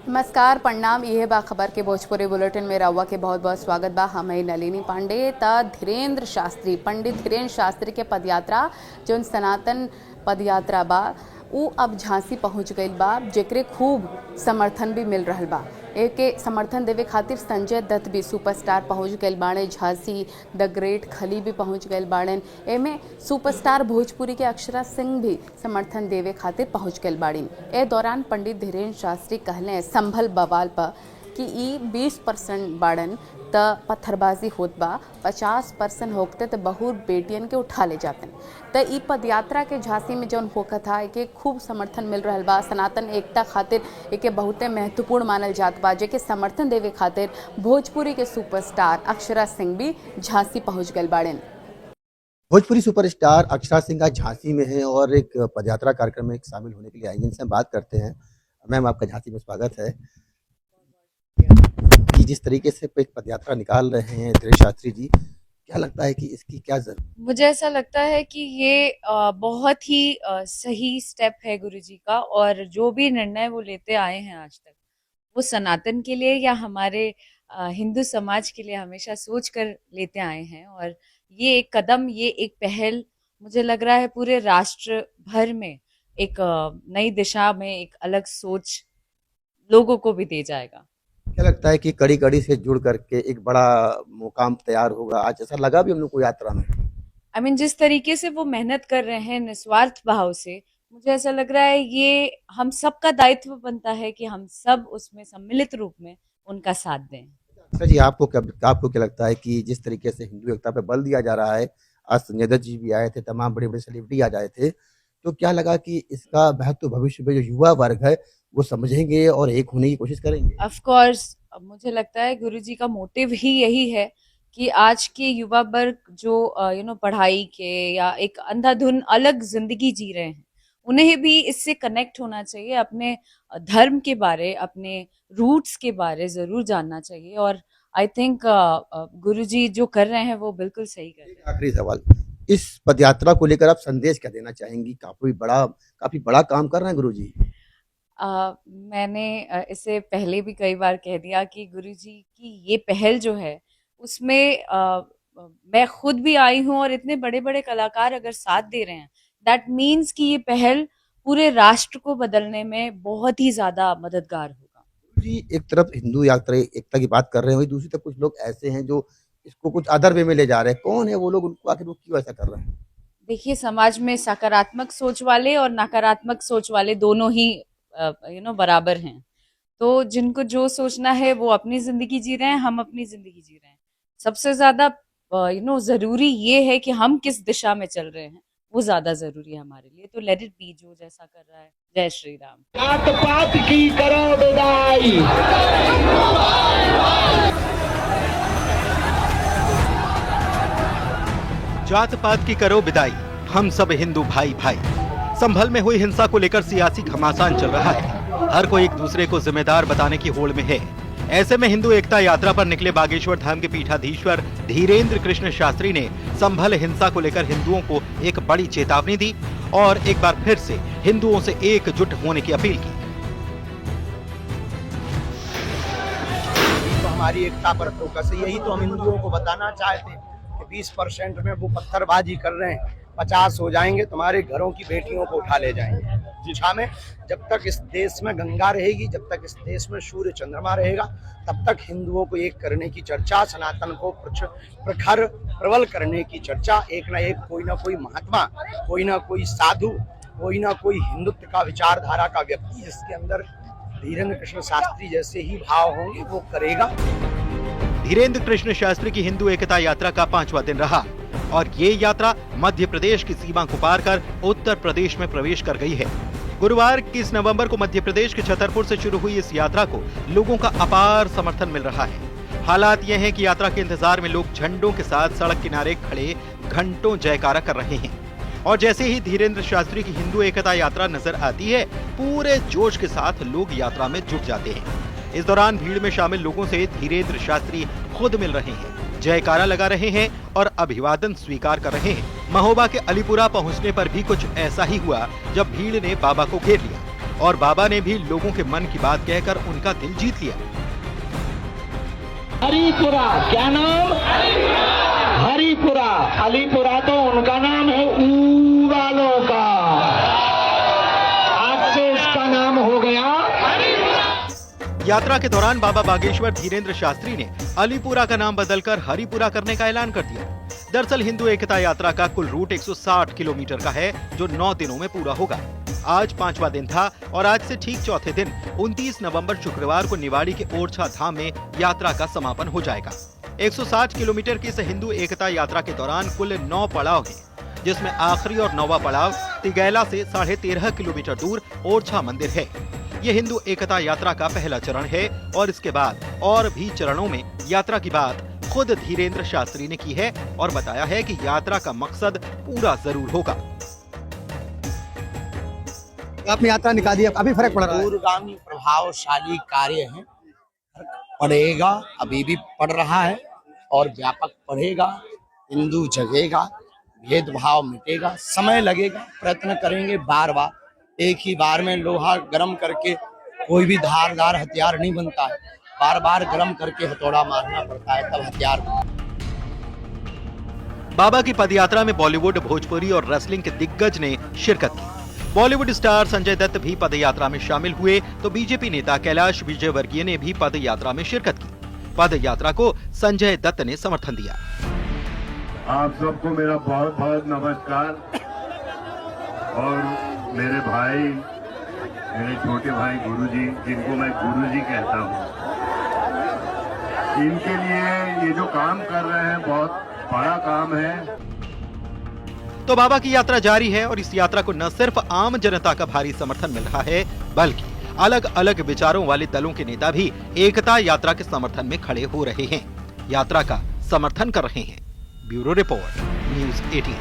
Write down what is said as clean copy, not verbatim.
नमस्कार प्रणाम। यह बा खबर के भोजपुरी बुलेटिन में रउआ के बहुत बहुत स्वागत बा। हम नलिनी पांडे। धीरेन्द्र शास्त्री, पंडित धीरेन्द्र शास्त्री के पदयात्रा जो सनातन पदयात्रा बा उ अब झांसी पहुंच गई बा, जेकरे खूब समर्थन भी मिल रहा बा। एके समर्थन देवे खातिर संजय दत्त भी सुपरस्टार पहुंच गए बाड़े झांसी। द ग्रेट खली भी पहुंच गए बाड़न। एमे सुपरस्टार भोजपुरी के अक्षरा सिंह भी समर्थन देवे खातिर पहुंच गए बाड़ीन। ए दौरान पंडित धीरेन्द्र शास्त्री कहले संभल बवाल पर कि ई 20% बाड़न त पत्थरबाजी होत बा, 50% होते तो बहुत बेटियन के उठा ले जाते। तो ई पदयात्रा के झांसी में जौन होकर था एके खूब समर्थन मिल रहा बा। सनातन एकता खातिर एके बहुते महत्वपूर्ण मानल जात बा, जेके समर्थन देवे खातिर भोजपुरी के सुपरस्टार अक्षरा सिंह भी झांसी पहुंच गए बाड़न। भोजपुरी सुपरस्टार अक्षरा सिंह आज झांसी में है और एक पदयात्रा कार्यक्रम में शामिल होने के लिए आई, जिनसे हम बात करते हैं। मैम, आपका झांसी में स्वागत है। कि जिस तरीके से एक पदयात्रा निकाल रहे हैं धीरेन्द्र शास्त्री जी, क्या लगता है कि इसकी क्या जरूरत? मुझे ऐसा लगता है कि ये बहुत ही सही स्टेप है गुरुजी का, और जो भी निर्णय वो लेते आए हैं आज तक, वो सनातन के लिए या हमारे हिंदू समाज के लिए हमेशा सोच कर लेते आए हैं। और ये एक कदम, ये एक पहल मुझे लग रहा है पूरे राष्ट्र भर में एक नई दिशा में एक अलग सोच लोगों को भी दे जाएगा। क्या लगता है कि कड़ी कड़ी से जुड़ करके एक बड़ा मुकाम तैयार होगा? आज ऐसा लगा भी हम लोग को यात्रा में। जिस तरीके से वो मेहनत कर रहे हैं निस्वार्थ भाव से, मुझे ऐसा लग रहा है ये हम सबका दायित्व बनता है कि हम सब उसमें सम्मिलित रूप में उनका साथ दें। सर जी, आपको क्या लगता है कि जिस तरीके से हिंदू एकता पे बल दिया जा रहा है, आज संजय दत्त जी भी आए थे, तमाम बड़े बड़े सेलिब्रिटी आज आए थे, तो क्या लगा कि इसका महत्व भविष्य में जो युवा वर्ग है वो समझेंगे और एक होने की कोशिश करेंगे? ऑफ कोर्स, मुझे लगता है गुरुजी का मोटिव ही यही है कि आज के युवा वर्ग जो पढ़ाई के या एक अंधाधुन अलग जिंदगी जी रहे हैं, उन्हें भी इससे कनेक्ट होना चाहिए, अपने धर्म के बारे, अपने रूट्स के बारे जरूर जानना चाहिए। और आई थिंक गुरुजी जो कर रहे हैं वो बिल्कुल सही कर रहे हैं। आखिरी सवाल, इस पदयात्रा को लेकर आप संदेश क्या देना चाहेंगी? काफी बड़ा काम कर रहे हैं गुरुजी। मैंने इससे पहले भी कई बार कह दिया कि गुरुजी की ये पहल जो है उसमें मैं खुद भी आई हूँ, और इतने बड़े बड़े कलाकार अगर साथ दे रहे हैं, दैट मीन्स कि ये पहल पूरे राष्ट्र को बदलने में बहुत ही ज्यादा मददगार होगा। जी, एक तरफ हिंदू यात्रा एकता की बात कर रहे हैं, वही दूसरी तरफ कुछ लोग ऐसे हैं जो इसको कुछ अदर वे में ले जा रहे हैं। कौन है वो लोग? उनको आखिर वो क्यों ऐसा कर रहे हैं? देखिए, समाज में सकारात्मक सोच वाले और नकारात्मक सोच वाले दोनों ही बराबर हैं। तो जिनको जो सोचना है वो अपनी जिंदगी जी रहे हैं, हम अपनी जिंदगी जी रहे हैं। सबसे ज्यादा जरूरी ये है कि हम किस दिशा में चल रहे हैं, वो ज्यादा जरूरी है हमारे लिए। तो लेट इट बी, जो जैसा कर रहा है। जय श्री राम। जात पात की करो विदाई, जात पात की करो विदाई, हम सब हिंदू भाई भाई। संभल में हुई हिंसा को लेकर सियासी घमासान चल रहा है। हर कोई एक दूसरे को जिम्मेदार बताने की होड़ में है। ऐसे में हिंदू एकता यात्रा पर निकले बागेश्वर धाम के पीठाधीश्वर धीरेन्द्र कृष्ण शास्त्री ने संभल हिंसा को लेकर हिंदुओं को एक बड़ी चेतावनी दी और एक बार फिर से हिंदुओं से एकजुट होने की अपील की। तो हमारी एकता पर फोकस है। यही तो हम हिंदुओं को बताना चाहते हैं कि 20% में वो पत्थरबाजी कर रहे हैं, 50 हो जाएंगे, तुम्हारे घरों की बेटियों को उठा ले जाएंगे। दिशा में जब तक इस देश में गंगा रहेगी, जब तक इस देश में सूर्य चंद्रमा रहेगा, तब तक हिंदुओं को एक करने की चर्चा, सनातन को प्रखर प्रबल करने की चर्चा, एक ना एक कोई ना कोई महात्मा, कोई ना कोई साधु, कोई ना कोई हिंदुत्व का विचारधारा का व्यक्ति जिसके अंदर धीरेन्द्र कृष्ण शास्त्री जैसे ही भाव होंगे वो करेगा। धीरेन्द्र कृष्ण शास्त्री की हिंदू एकता यात्रा का 5वां दिन रहा और ये यात्रा मध्य प्रदेश की सीमा को पार कर उत्तर प्रदेश में प्रवेश कर गई है। गुरुवार 21 नवंबर को मध्य प्रदेश के छतरपुर से शुरू हुई इस यात्रा को लोगों का अपार समर्थन मिल रहा है। हालात ये हैं कि यात्रा के इंतजार में लोग झंडों के साथ सड़क किनारे खड़े घंटों जयकारा कर रहे हैं। और जैसे ही धीरेन्द्र शास्त्री की हिंदू एकता यात्रा नजर आती है, पूरे जोश के साथ लोग यात्रा में जुट जाते हैं। इस दौरान भीड़ में शामिल लोगों से धीरेन्द्र शास्त्री खुद मिल रहे हैं, जयकारा लगा रहे हैं और अभिवादन स्वीकार कर रहे हैं। महोबा के अलीपुरा पहुंचने पर भी कुछ ऐसा ही हुआ जब भीड़ ने बाबा को घेर लिया। और बाबा ने भी लोगों के मन की बात कहकर उनका दिल जीत लिया। हरिपुरा, क्या नाम? हरिपुरा। अलीपुरा तो उनका नाम है ऊ वालों का, आज से इसका नाम हो गया। यात्रा के दौरान बाबा बागेश्वर धीरेन्द्र शास्त्री ने अलीपुरा का नाम बदलकर हरिपुरा करने का ऐलान कर दिया। दरअसल हिंदू एकता यात्रा का कुल रूट 160 किलोमीटर का है, जो 9 दिनों में पूरा होगा। आज 5वां दिन था और आज से ठीक चौथे दिन 29 नवंबर शुक्रवार को निवाड़ी के ओरछा धाम में यात्रा का समापन हो जाएगा। 160 किलोमीटर की इस हिंदू एकता यात्रा के दौरान कुल 9 पड़ाव हैं, जिसमें आखिरी और 9वां पड़ाव तिगैला से 13.5 किलोमीटर दूर ओरछा मंदिर है। ये हिंदू एकता यात्रा का पहला चरण है और इसके बाद और भी चरणों में यात्रा की बात खुद धीरेन्द्र शास्त्री ने की है और बताया है कि यात्रा का मकसद पूरा जरूर होगा। आपने यात्रा निकाली है, अभी फर्क पड़ रहा है? दूरगामी प्रभावशाली कार्य है, पड़ेगा, अभी भी पड़ रहा है और व्यापक पड़ेगा। हिंदू जगेगा, भेदभाव मिटेगा, समय लगेगा, प्रयत्न करेंगे बार बार। एक ही बार में लोहा गर्म करके कोई भी धारदार हथियार नहीं बनता है, बार बार गर्म करके हथौड़ा मारना पड़ता है, तब हथियार बनता है। बाबा की पदयात्रा में बॉलीवुड, भोजपुरी और रेसलिंग के दिग्गज ने शिरकत की। बॉलीवुड स्टार संजय दत्त भी पदयात्रा में शामिल हुए तो बीजेपी नेता कैलाश विजयवर्गीय ने भी पदयात्रा में शिरकत की। पदयात्रा को संजय दत्त ने समर्थन दिया। आप सबको मेरा बहुत बहुत नमस्कार। और मेरे भाई, मेरे छोटे भाई गुरुजी, जिनको मैं गुरुजी कहता हूँ, इनके लिए ये जो काम कर रहे हैं बहुत बड़ा काम है। तो बाबा की यात्रा जारी है और इस यात्रा को न सिर्फ आम जनता का भारी समर्थन मिल रहा है, बल्कि अलग अलग विचारों वाले दलों के नेता भी एकता यात्रा के समर्थन में खड़े हो रहे हैं, यात्रा का समर्थन कर रहे हैं। Bureau report, news 18।